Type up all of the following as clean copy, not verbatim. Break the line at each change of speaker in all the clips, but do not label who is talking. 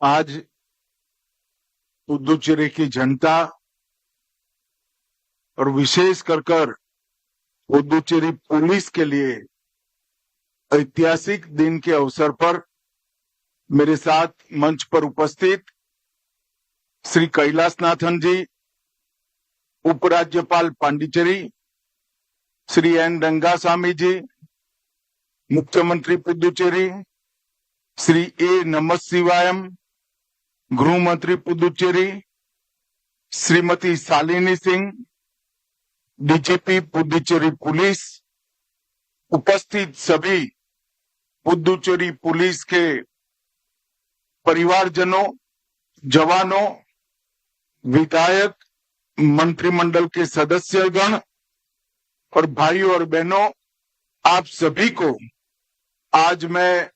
आज पुदुचेरी की जनता और विशेष कर पुदुचेरी पुलिस के लिए ऐतिहासिक दिन के अवसर पर मेरे साथ मंच पर उपस्थित श्री कैलाशनाथन जी, उपराज्यपाल पांडिचेरी, श्री एन रंगासामी जी, मुख्यमंत्री पुदुचेरी, श्री ए नमस्शिवायम, गृह मंत्री पुदुचेरी, श्रीमती शालिनी सिंह, डीजीपी पुदुचेरी पुलिस, उपस्थित सभी पुदुचेरी पुलिस के परिवारजनों, जवानों, विधायक, मंत्रिमंडल के सदस्यगण और भाइयों और बहनों, आप सभी को आज मैं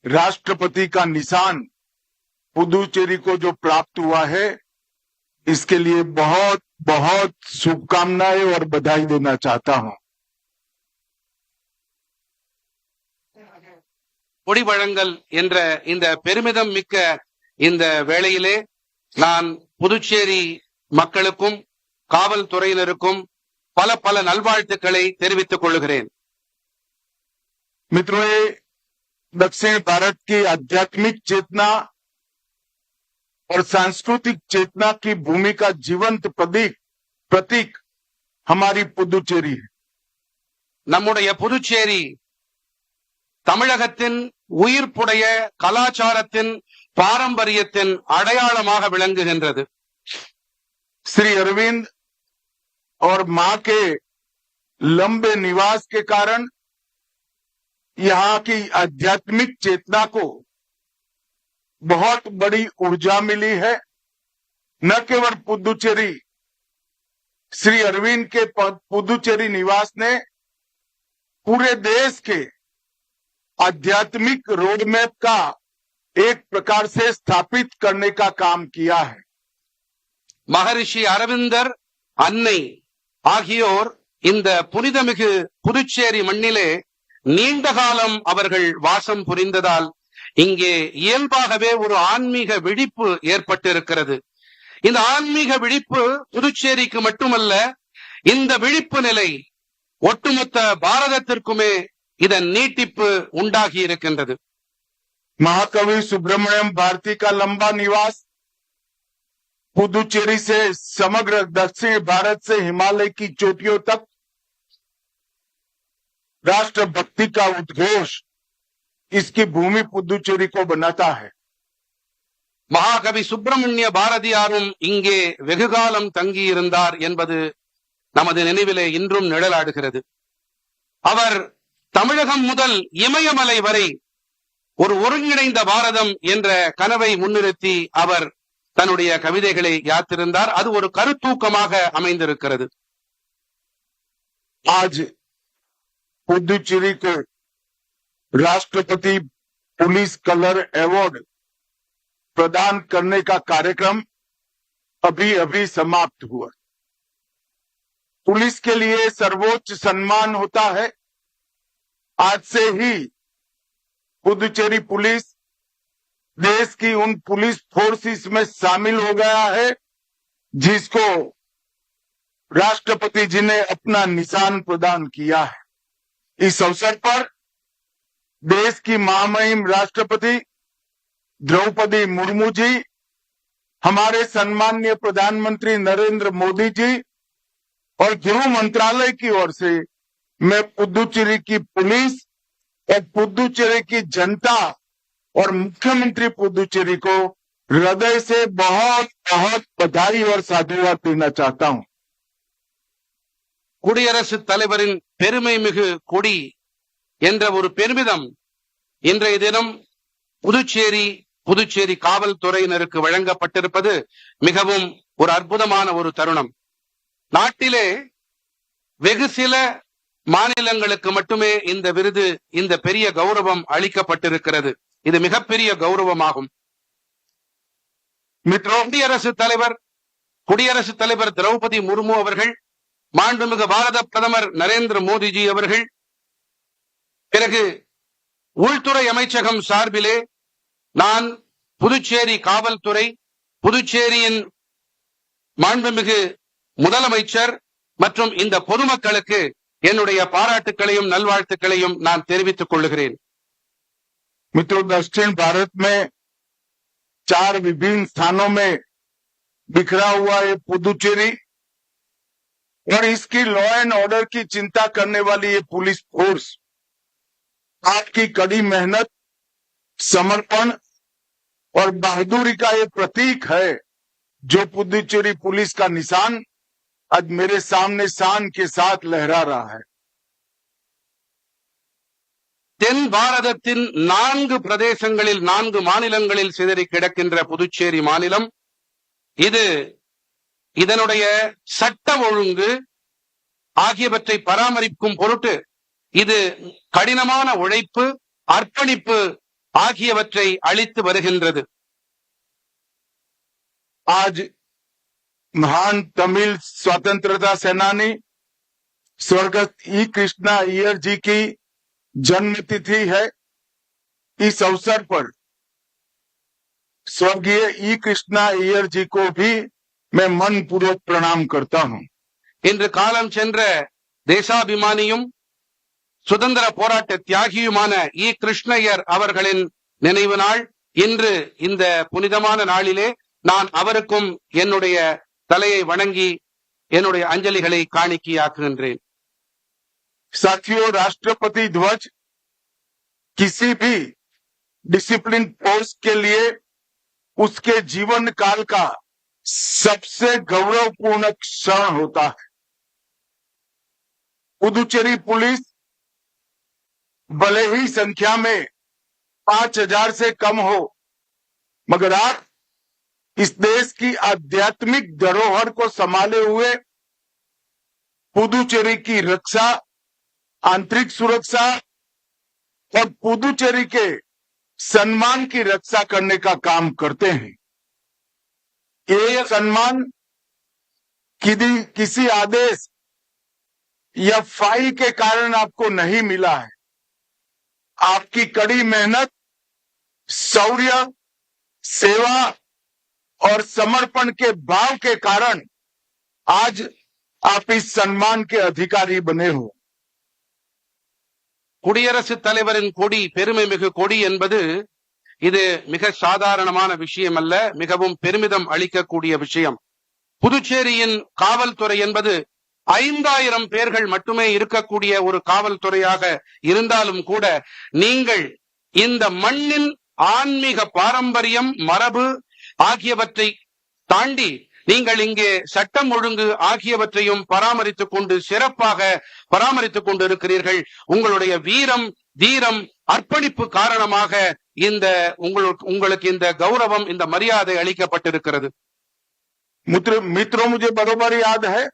राष्ट्रपति का निशान पुदुचेरी को जो प्राप्त हुआ है, इसके लिए बहुत बहुत शुभकामनाएं और बधाई देना चाहता हूं।
கொடி வழங்கல் என்ற இந்த பெருமிதம் மிக்க இந்த வேளையிலே நான் புதுச்சேரி மக்களுக்கும் காவல்துறையினருக்கும் பல பல நல்வாழ்த்துக்களை தெரிவித்துக் கொள்கிறேன்।
मित्रों, दक्षिण भारत की आध्यात्मिक चेतना और सांस्कृतिक चेतना की भूमि का जीवंत प्रतीक हमारी पुदुचेरी है।
நம்முடைய புதுச்சேரி தமிழகத்தின் உயிர்ப்புடைய கலாச்சாரத்தின் பாரம்பரியத்தின் அடையாளமாக விளங்குகின்றது।
श्री अरविंद और मां के लंबे निवास के कारण यहाँ की आध्यात्मिक चेतना को बहुत बड़ी ऊर्जा मिली है। न केवल पुदुचेरी, श्री अरविंद के पुदुचेरी निवास ने पूरे देश के आध्यात्मिक रोडमैप का एक प्रकार से स्थापित करने का काम किया है।
மகரிஷி அரவிந்தர், அன்னை ஆகியோர் இந்த புனிதமிகு புதுச்சேரி மண்ணிலே நீண்ட காலம் அவர்கள் வாசம் புரிந்ததால் இங்கே இயல்பாகவே ஒரு ஆன்மீக விழிப்பு ஏற்பட்டிருக்கிறது। இந்த ஆன்மீக விழிப்பு புதுச்சேரிக்கு மட்டுமல்ல, இந்த விழிப்பு நிலை ஒட்டுமொத்த பாரதத்திற்குமே இதன் நீட்டிப்பு உண்டாகி இருக்கின்றது।
महाकवि सुब्रमण्यम भारती का लंबा निवास पुदुचेरी से समग्र दक्षिण भारत से हिमालय की चोटियों तक राष्ट्रभक्ति का उद्घोष इसकी भूमि पुदुचेरी को बनाता है।
மகாகவி சுப்பிரமணிய பாரதியாரும் இங்கே வெகுகாலம் தங்கியிருந்தார் என்பது நமது நினைவிலே இன்றும் நிழலாடுகிறது। அவர் தமிழகம் முதல் இமயமலை வரை ஒரு ஒருங்கிணைந்த பாரதம் என்ற கனவை முன்னிறுத்தி அவர் தன்னுடைய கவிதைகளை யாத்திருந்தார்। அது ஒரு கருத்தூக்கமாக அமைந்திருக்கிறது।
आज पुदुचेरी को राष्ट्रपति पुलिस कलर अवार्ड प्रदान करने का कार्यक्रम अभी अभी समाप्त हुआ। पुलिस के लिए सर्वोच्च सम्मान होता है। आज से ही पुदुचेरी पुलिस देश की उन पुलिस फोर्सेस में शामिल हो गया है जिसको राष्ट्रपति जी ने अपना निशान प्रदान किया है। इस अवसर पर देश की महामहिम राष्ट्रपति द्रौपदी मुर्मू जी, हमारे सम्माननीय प्रधानमंत्री नरेंद्र मोदी जी और गृह मंत्रालय की ओर से मैं पुदुचेरी की पुलिस और पुदुचेरी की जनता और मुख्यमंत्री पुदुचेरी को हृदय से बहुत बहुत बधाई और साधुवाद देना चाहता हूं।
குடியரசுத் தலைவரின் பெருமை மிகு கொடி என்ற ஒரு பெருமிதம் இன்றைய தினம் புதுச்சேரி காவல்துறையினருக்கு வழங்கப்பட்டிருப்பது மிகவும் ஒரு அற்புதமான ஒரு தருணம்। நாட்டிலே வெகு சில மாநிலங்களுக்கு மட்டுமே இந்த விருது, இந்த பெரிய கௌரவம் அளிக்கப்பட்டிருக்கிறது। இது மிகப்பெரிய கௌரவமாகும்। குடியரசுத் தலைவர் திரௌபதி முர்மு அவர்கள், மாண்புமிகு பாரத பிரதமர் நரேந்திர மோடிஜி அவர்கள், பிறகு உள்துறை அமைச்சகம் சார்பிலே நான் புதுச்சேரி காவல்துறை, புதுச்சேரியின் மாண்புமிகு முதலமைச்சர் மற்றும் இந்த பொதுமக்களுக்கு என்னுடைய பாராட்டுக்களையும் நல்வாழ்த்துக்களையும் நான் தெரிவித்துக் கொள்கிறேன்.
मित्रों, दक्षिण भारत में 4 विभिन्न स्थानों में बिखरा हुआ ये पुदुचेरी और इसकी लॉ एंड ऑर्डर की चिंता करने वाली ये पुलिस फोर्स आपकी कड़ी मेहनत, समर्पण और बहादुरी का ये प्रतीक है, जो पुदुचेरी पुलिस का निशान आज मेरे सामने शान के साथ लहरा रहा है.
தென் பாரதத்தின் 4 பிரதேசங்களில் 4 மாநிலங்களில் சிதறி கிடக்கின்ற புதுச்சேரி மாநிலம் இது இதனுடைய சட்ட ஒழுங்கு ஆகியவற்றை பராமரிக்கும் பொருட்டு இது கடினமான உழைப்பு, அர்ப்பணிப்பு ஆகியவற்றை அளித்து வருகின்றது.
आज महान तमिल स्वतंत्रता सेनानी स्वर्गस्थ ई कृष्णा अय्यर जी की जन्म तिथि है. इस अवसर पर स्वर्गीय ई कृष्णा अय्यर जी को भी मैं मन पूर्वक प्रणाम करता हूं.
இன்று காலம் சென்ற தேசாபிமானியும் சுதந்திர போராட்ட தியாகியுமான இ கிருஷ்ணய்யர் அவர்களின் நினைவு நாள். இன்று இந்த புனிதமான நாளிலே நான் அவருக்கும் என்னுடைய தலையை வணங்கி என்னுடைய அஞ்சலிகளை காணிக்கையாக்குகின்றேன்.
साथियों, राष्ट्रपति ध्वज किसी भी डिसिप्लिन फोर्स के लिए उसके जीवन काल का सबसे गौरवपूर्ण क्षण होता है. पुदुचेरी पुलिस भले ही संख्या में 5000 से कम हो, मगर आप इस देश की आध्यात्मिक धरोहर को संभाले हुए पुदुचेरी की रक्षा, आंतरिक सुरक्षा और पुदुचेरी के सम्मान की रक्षा करने का काम करते हैं. ये सम्मान किसी आदेश या फाइल के कारण आपको नहीं मिला है. आपकी कड़ी मेहनत, शौर्य, सेवा और समर्पण के भाव के कारण आज आप इस सम्मान के अधिकारी बने हो.
குடியரசுத் தலைவரின் கொடி, பெருமை மிகு கொடி என்பது இது மிக சாதாரணமான விஷயம் அல்ல, மிகவும் பெருமிதம் அளிக்கக்கூடிய விஷயம். புதுச்சேரியின் காவல்துறை என்பது 5000 பேர்கள் மட்டுமே இருக்கக்கூடிய ஒரு காவல்துறையாக இருந்தாலும் கூட நீங்கள் இந்த மண்ணின் ஆன்மீக பாரம்பரியம், மரபு ஆகியவற்றை தாண்டி நீங்கள் இங்கே சட்டம் ஒழுங்கு ஆகியவற்றையும் பராமரித்துக் கொண்டு சிறப்பாக பராமரித்துக் கொண்டு இருக்கிறீர்கள். உங்களுடைய வீரம், தீரம், அர்ப்பணிப்பு காரணமாக இந்த உங்களுக்கு இந்த கௌரவம், இந்த மரியாதை அளிக்கப்பட்டிருக்கிறது.
मित्रों, मुझे बरोबर याद है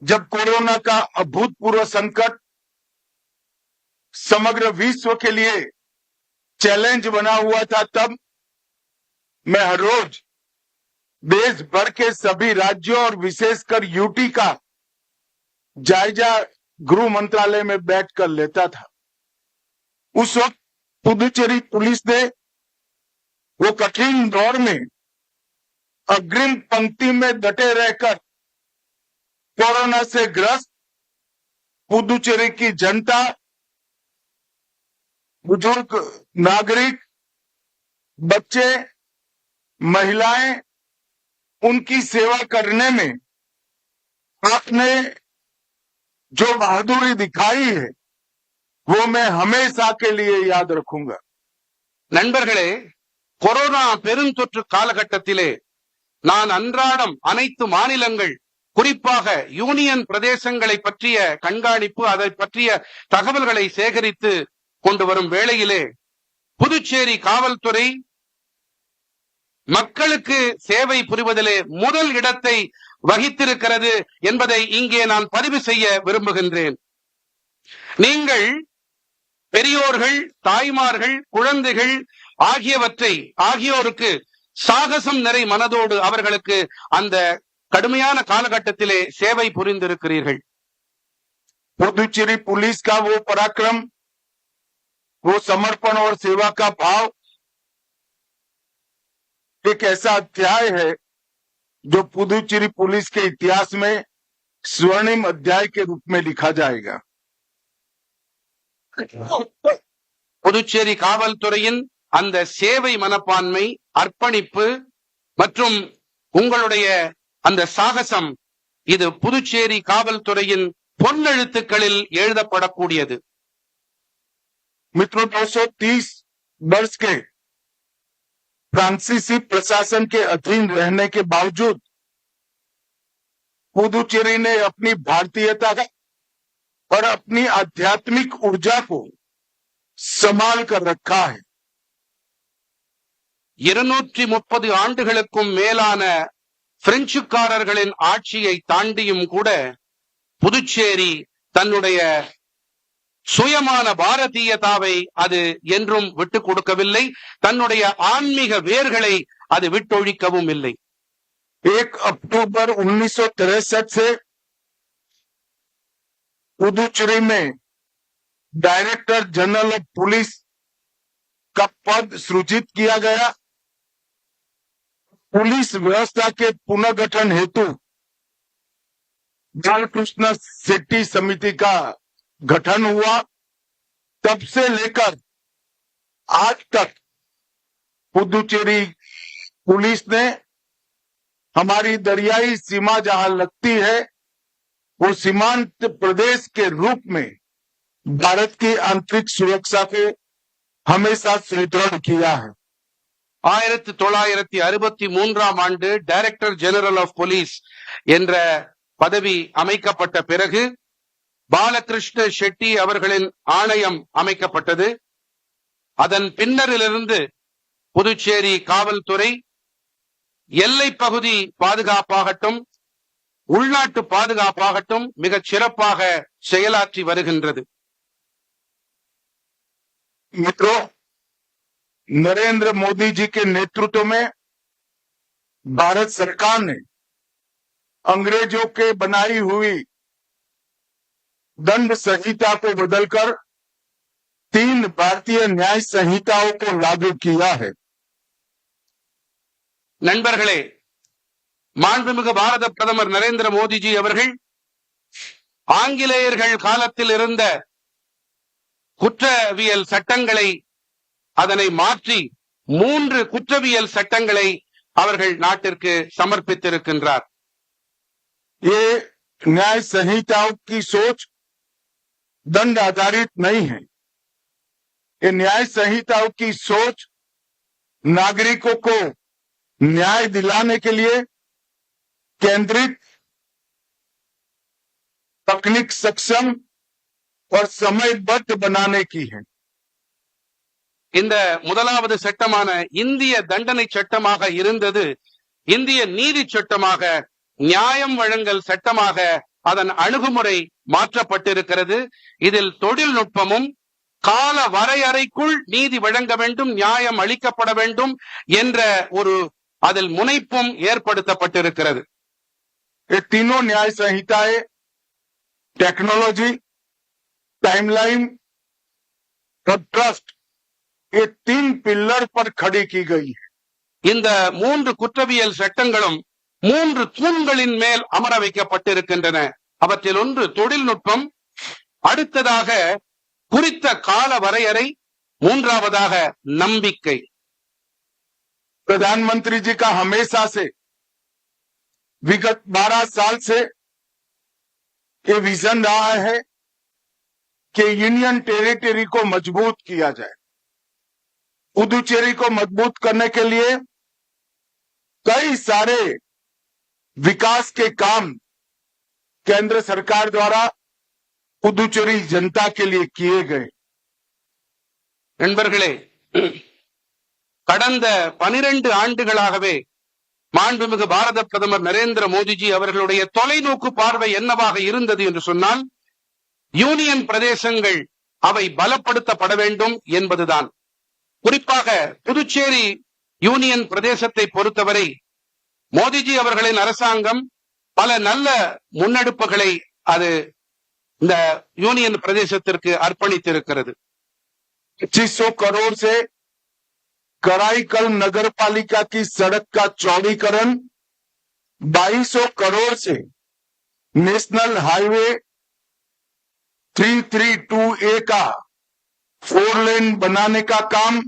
जब कोरोना का अभूतपूर्व संकट समग्र विश्व के लिए चैलेंज बना हुआ था, तब मैं हर रोज देश भर के सभी राज्यों और विशेषकर यूटी का जायजा गृह मंत्रालय में बैठकर लेता था. उस वक्त पुदुचेरी पुलिस ने वो कठिन दौर में अग्रिम पंक्ति में डटे रहकर कोरोना से ग्रस्त पुदुचेरी की जनता, बुजुर्ग नागरिक, बच्चे, महिलाएं, उनकी सेवा करने में आपने जो बहादुरी दिखाई है वो मैं हमेशा के लिए याद रखूंगा.
நண்பர்களே, கொரோனா பெருந்தொற்று காலகட்டத்திலே நான் அன்றாடம் அனைத்து மாநிலங்கள், குறிப்பாக யூனியன் பிரதேசங்களை பற்றிய கண்காணிப்பு, அதை பற்றிய தகவல்களை சேகரித்து கொண்டு வரும் வேளையிலே புதுச்சேரி காவல்துறை மக்களுக்கு சேவை புரிவதிலே முதல் இடத்தை வகித்திருக்கிறது என்பதை இங்கே நான் பதிவு செய்ய விரும்புகின்றேன். நீங்கள் பெரியோர்கள், தாய்மார்கள், குழந்தைகள் ஆகியோருக்கு சாகசம் நிறை மனதோடு அவர்களுக்கு அந்த கடுமையான காலகட்டத்திலே சேவை புரிந்திருக்கிறீர்கள்.
पुदुचेरी पुलिस का वो पराक्रम वो समर्पण और सेवा का भाव एक ऐसा अध्याय है जो पुदुचेरी पुलिस के इतिहास में स्वर्णिम अध्याय के रूप में लिखा जाएगा।
புதுச்சேரி காவல்துறையின் அந்த சேவை மனப்பான்மை, அர்ப்பணிப்பு மற்றும் உங்களுடைய அந்த சாகசம், இது புதுச்சேரி காவல்துறையின் பொன்னெழுத்துக்களில் எழுதப்படக்கூடியது.
मित्रों, 230 वर्ष के फ्रांसीसी प्रशासन के अधीन रहने के बावजूद पुदुचेरी ने अपनी भारतीयता और अपनी आध्यात्मिक ऊर्जा को संभाल कर रखा है।
230 ஆண்டுகளுக்கும் மேலான பிரெஞ்சுக்காரர்களின் ஆட்சியை தாண்டியும் கூட புதுச்சேரி தன்னுடைய சுயமான பாரதியதாவை அது என்றும் விட்டுக் கொடுக்கவில்லை, தன்னுடைய ஆன்மீக வேர்களை அது விட்டொழிக்கவும் இல்லை.
1 अक्टूबर 1963 से पुदुचेरी में डायरेक्टर जनरल ऑफ पुलिस का पद सृजित किया गया। पुलिस व्यवस्था के पुनर्गठन हेतु बालकृष्ण शेट्टी समिति का गठन हुआ। तब से लेकर आज तक पुदुचेरी पुलिस ने हमारी दरियाई सीमा जहां लगती है, वो सीमांत प्रदेश के रूप में भारत की आंतरिक सुरक्षा को हमेशा सुदृढ़ किया है।
1963 ஆண்டு டைரக்டர் ஜெனரல் ஆஃப் போலீஸ் என்ற பதவி அமைக்கப்பட்ட பிறகு பாலகிருஷ்ண ஷெட்டி அவர்களின் ஆணையம் அமைக்கப்பட்டது. அதன் பின்னரிலிருந்து புதுச்சேரி காவல்துறை எல்லை பகுதி பாதுகாப்பாகட்டும், உள்நாட்டு பாதுகாப்பாகட்டும் மிகச் சிறப்பாக செயலாற்றி வருகின்றது.
मित्रों, नरेंद्र मोदी जी के नेतृत्व में भारत सरकार ने अंग्रेजों के बनाई हुई दंड संहिता को बदलकर 3 भारतीय न्याय संहिताओं को लागू किया है।
நண்பர்களே, மாண்புமிகு பாரத பிரதமர் நரேந்திர மோடிஜி அவர்கள் ஆங்கிலேயர்கள் காலத்தில் இருந்த குற்றவியல் சட்டங்களை அதனை மாற்றி 3 குற்றவியல் சட்டங்களை அவர்கள் நாட்டிற்கு சமர்ப்பித்திருக்கின்றார்.
ये न्याय संहिताओं की सोच दंड आधारित नहीं है। ये न्याय संहिताओं की सोच नागरिकों को न्याय दिलाने के लिए केंद्रित, तकनीक सक्षम और समयबद्ध बनाने की है।
இந்த முதலாவது சட்டமான இந்திய தண்டனை சட்டமாக இருந்தது இந்திய நீதி சட்டமாக, நியாயம் வழங்கல் சட்டமாக அதன் அணுகுமுறை மாற்றப்பட்டிருக்கிறது. இதில் தொழில்நுட்பமும் கால வரையறைக்குள் நீதி வழங்க வேண்டும், நியாயம் அளிக்கப்பட வேண்டும் என்ற ஒரு அதில் முனைப்பும் ஏற்படுத்தப்பட்டிருக்கிறது.
ये तीनों न्याय संहिताएं टेक्नोलॉजी, टाइमलाइन और ट्रस्ट, ये 3 पिलर पर खड़ी की गई है।
இந்த 3 குற்றவியல் சட்டங்களும் 3 தூண்களின் மேல் அமர வைக்கப்பட்டிருக்கின்றன. அவற்றில் ஒன்று தொழில்நுட்பம், அடுத்ததாக குறித்த கால வரையறை, மூன்றாவதாக நம்பிக்கை.
प्रधानमंत्री जी का हमेशा से विगत 12 साल से ये विजन रहा है कि यूनियन टेरिटरी को मजबूत किया जाए। पुदुचेरी को मजबूत करने के लिए कई सारे विकास के काम केंद्र सरकार द्वारा पुदुचेरी जनता के लिए किए गए।
நண்பர்களே, கடந்த 12 ஆண்டுகளாகவே மாண்புமிகு பாரத பிரதமர் நரேந்திர மோடிஜி அவர்களுடைய தொலைநோக்கு பார்வை என்னவாக இருந்தது என்று சொன்னால், யூனியன் பிரதேசங்கள் அவை பலப்படுத்தப்பட வேண்டும் என்பதுதான். குறிப்பாக புதுச்சேரி யூனியன் பிரதேசத்தை பொறுத்தவரை மோடிஜி அவர்களின் அரசாங்கம் பல நல்ல முன்னெடுப்புகளை அது இந்த யூனியன் பிரதேசத்திற்கு அர்ப்பணித்திருக்கிறது.
2500 करोड़ से कराईकल नगर पालिका की सड़क का चौड़ीकरण, 2200 करोड़ से नेशनल हाईवे 332A का 4 लेन बनाने का काम,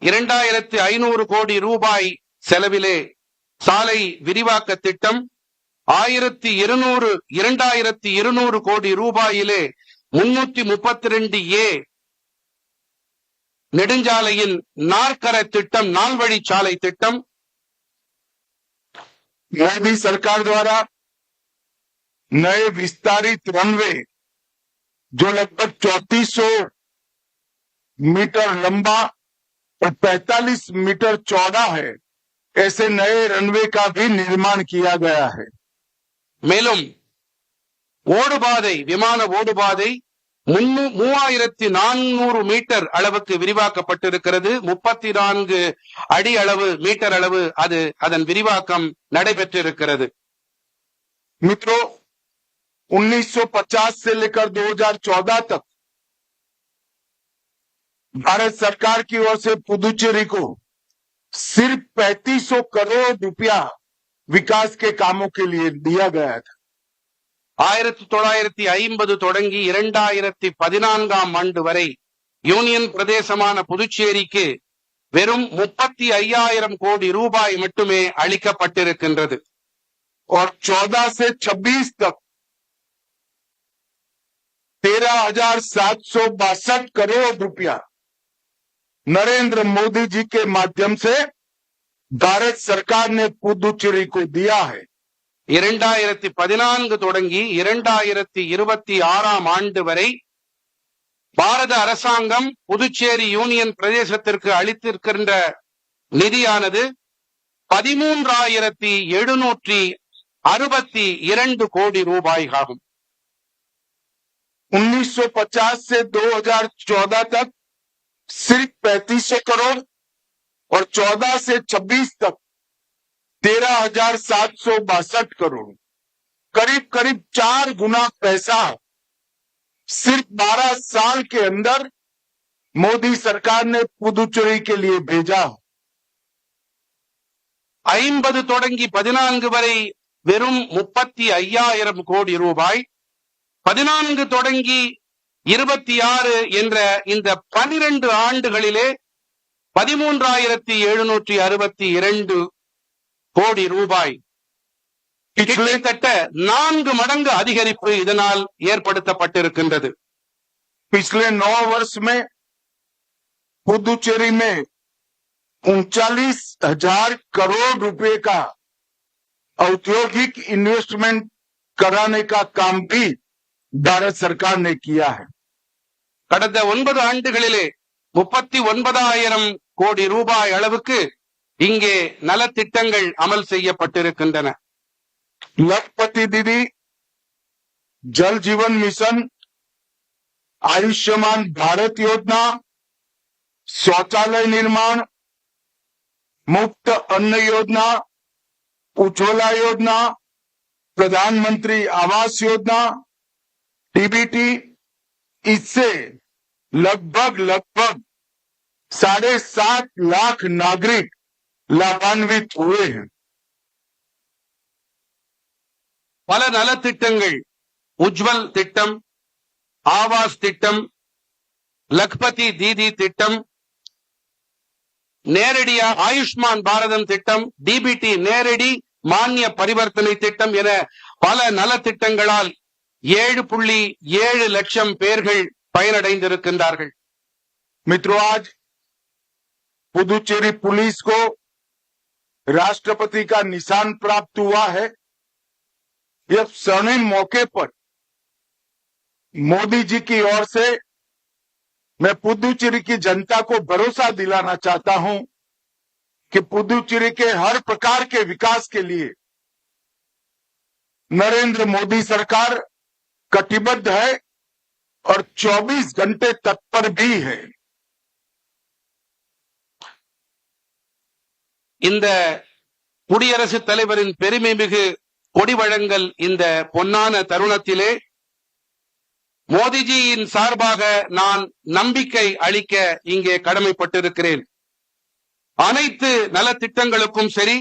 2500 கோடி ரூபாய் செலவிலே சாலை விரிவாக்க திட்டம், 2200 கோடி ரூபாயிலே 332A நெடுஞ்சாலையின் நாற்கர திட்டம், நால்வழிச்சாலை திட்டம்,
मोदी सरकार द्वारा नए विस्तारित रनवे जो लगभग 3400 मीटर लंबा और 45 मीटर चौड़ा है, ऐसे नए रनवे का भी निर्माण किया गया है।
மேலும் ஓடுபாதை, விமான ஓடுபாதை 3400 மீட்டர் அளவுக்கு விரிவாக்கப்பட்டிருக்கிறது. 34 அடி அளவு, மீட்டர் அளவு அதன் விரிவாக்கம் நடைபெற்றிருக்கிறது.
मित्रों, 1950 से लेकर 2014 तक भारत सरकार की ओर से पुदुचेरी को सिर्फ 3500 करोड़ रुपया विकास के कामों के लिए दिया गया था।
1950 தொடங்கி 2014ஆம் ஆண்டு வரை யூனியன் பிரதேசமான புதுச்சேரிக்கு வெறும் 35,000 கோடி ரூபாய் மட்டுமே அளிக்கப்பட்டிருக்கின்றது.
और 14 से 26 तक 13,762 करोड़ रुपया नरेंद्र मोदी जी के माध्यम से भारत सरकार ने पुदुचेरी को दिया है।
2014 தொடங்கி 2026ஆம் ஆண்டு வரை பாரத அரசாங்கம் புதுச்சேரி யூனியன் பிரதேசத்திற்கு அளித்திருக்கின்ற நிதியானது 13,762 கோடி ரூபாய் ஆகும்.
1950 से 2014 तक सिर्फ 3500 करोड़ और 14 से 26 तक 13,762 करोड़, करीब करीब 4 गुना पैसा सिर्फ 12 साल के अंदर मोदी सरकार ने पुदुचेरी के लिए भेजा।
50 தொடங்கி 14 வரை வெறும் 35,000 கோடி ரூபாய், 14 தொடங்கி 26 என்ற இந்த 12 ஆண்டுகளிலே 13,762 கோடி ரூபாய், கிட்டத்தட்ட 4 மடங்கு அதிகரிப்பு இதனால் ஏற்படுத்தப்பட்டிருக்கின்றது.
पिछले 9 वर्ष में पुदुचेरी में 39,000 करोड़ रुपए का औद्योगिक इन्वेस्टमेंट कराने का काम भी भारत सरकार ने किया है।
கடந்த 9 ஆண்டுகளிலே 39,000 கோடி ரூபாய் அளவுக்கு இங்கே நலத்திட்டங்கள் அமல் செய்யப்பட்டிருக்கின்றன.
लखपति दीदी, जल जीवन मिशन, आयुष्मान भारत योजना, शौचालय निर्माण, मुफ्त अन्न योजना, उज्ज्वला योजना, प्रधानमंत्री आवास योजना, डीबीटी, इससे लगभग 7.5 लाख नागरिक लाभान्वित हुए हैं।
பல நலத்திட்டங்கள், உஜ்வல் திட்டம், ஆவாஸ் திட்டம், லக்பதி தீதி திட்டம், நேரடியா ஆயுஷ்மான் பாரதம் திட்டம், டிபிடி நேரடி மானிய பரிவர்த்தனை திட்டம் என பல நலத்திட்டங்களால் 7.7 லட்சம் பேர்கள் பயனடைந்திருக்கின்றார்கள்.
मित्रों, आज पुदुचेरी पुलिस को राष्ट्रपति का निशान प्राप्त हुआ है। यह स्वर्णिम मौके पर मोदी जी की ओर से मैं पुदुचेरी की जनता को भरोसा दिलाना चाहता हूं कि पुदुचेरी के हर प्रकार के विकास के लिए नरेंद्र मोदी सरकार कटिबद्ध है और 24 घंटे तत्पर भी है।
இந்த குடியரசுத் தலைவரின் பெருமை மிகு கொடி வழங்கல் இந்த பொன்னான தருணத்திலே மோடிஜியின் சார்பாக நான் நம்பிக்கை அளிக்க இங்கே கடமைப்பட்டிருக்கிறேன். அனைத்து நலத்திட்டங்களுக்கும் சரி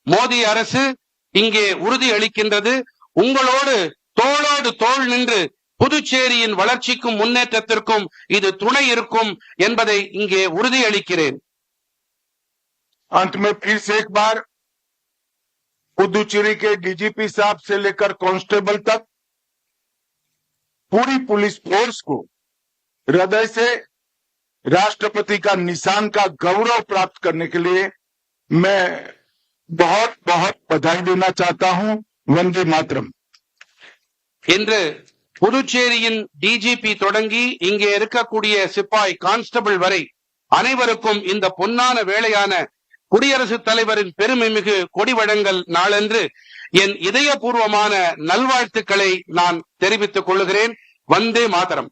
மோடி அரசு இங்கே உறுதி அளிக்கின்றது. உங்களோடு தோளோடு தோள் நின்று புதுச்சேரியின் வளர்ச்சிக்கும் முன்னேற்றத்திற்கும் இது துணை இருக்கும் என்பதை இங்கே உறுதி அளிக்கிறேன்.
अंत में फिर से एक बार पुदुचेरी के डीजीपी साहब से लेकर कांस्टेबल तक पूरी पुलिस फोर्स को हृदय से राष्ट्रपति का निशान का गौरव प्राप्त करने के लिए मैं बहुत बहुत बधाई देना चाहता हूं. वंदे मातरम.
இன்று புதுச்சேரியின் டிஜிபி தொடங்கி இங்கே இருக்கக்கூடிய சிப்பாய் கான்ஸ்டபிள் வரை அனைவருக்கும் இந்த பொன்னான வேளையான குடியரசுத் தலைவரின் பெருமைமிகு கொடி வழங்கல் நாளன்று என் இதயபூர்வமான நல்வாழ்த்துக்களை நான் தெரிவித்துக் கொள்கிறேன். Vande Mataram.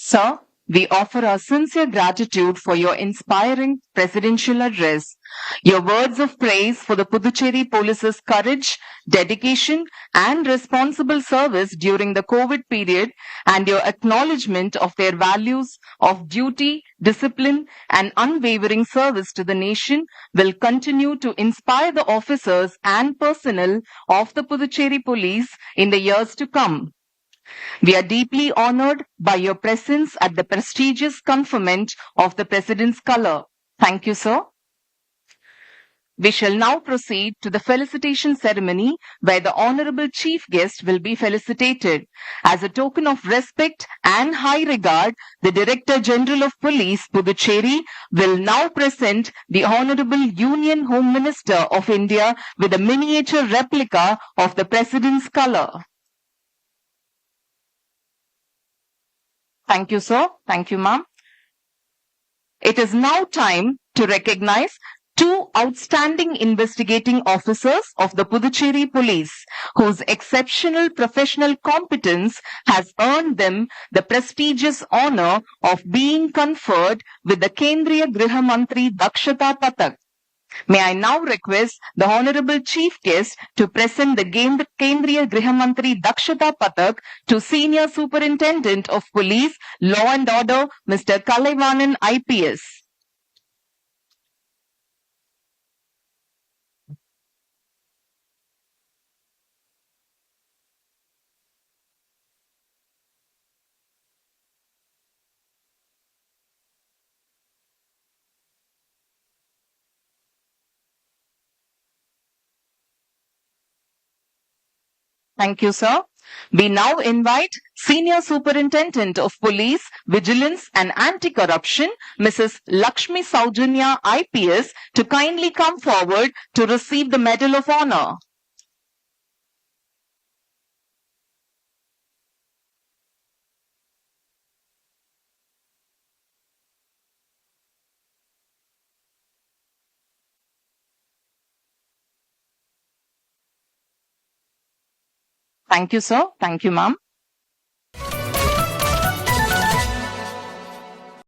Sir, we offer our sincere gratitude for your inspiring presidential address. Your words of praise for the Puducherry Police's courage, dedication and responsible service during the COVID period and your acknowledgement of their values of duty, discipline and unwavering service to the nation will continue to inspire the officers and personnel of the Puducherry Police in the years to come. We are deeply honored by your presence at the prestigious conferment of the President's Colour. Thank you, sir. We shall now proceed to the felicitation ceremony where the Honorable Chief Guest will be felicitated. As a token of respect and high regard, the Director General of Police, Puducherry, will now present the Honorable Union Home Minister of India with a miniature replica of the President's Colour. Thank you, sir. Thank you, ma'am. It is now time to recognize two outstanding investigating officers of the Puducherry Police, whose exceptional professional competence has earned them the prestigious honor of being conferred with the Kendriya Griha Mantri Dakshata Patak. May I now request the Honorable Chief Guest to present the Kendriya Griha Mantri Dakshata Patak to Senior Superintendent of Police, Law and Order, Mr. Kalaivanan IPS. Thank you, sir. We now invite Senior Superintendent of Police, Vigilance and Anti-Corruption, Mrs. Lakshmi Saujanya IPS, to kindly come forward to receive the Medal of Honor. Thank you, sir. Thank you, ma'am.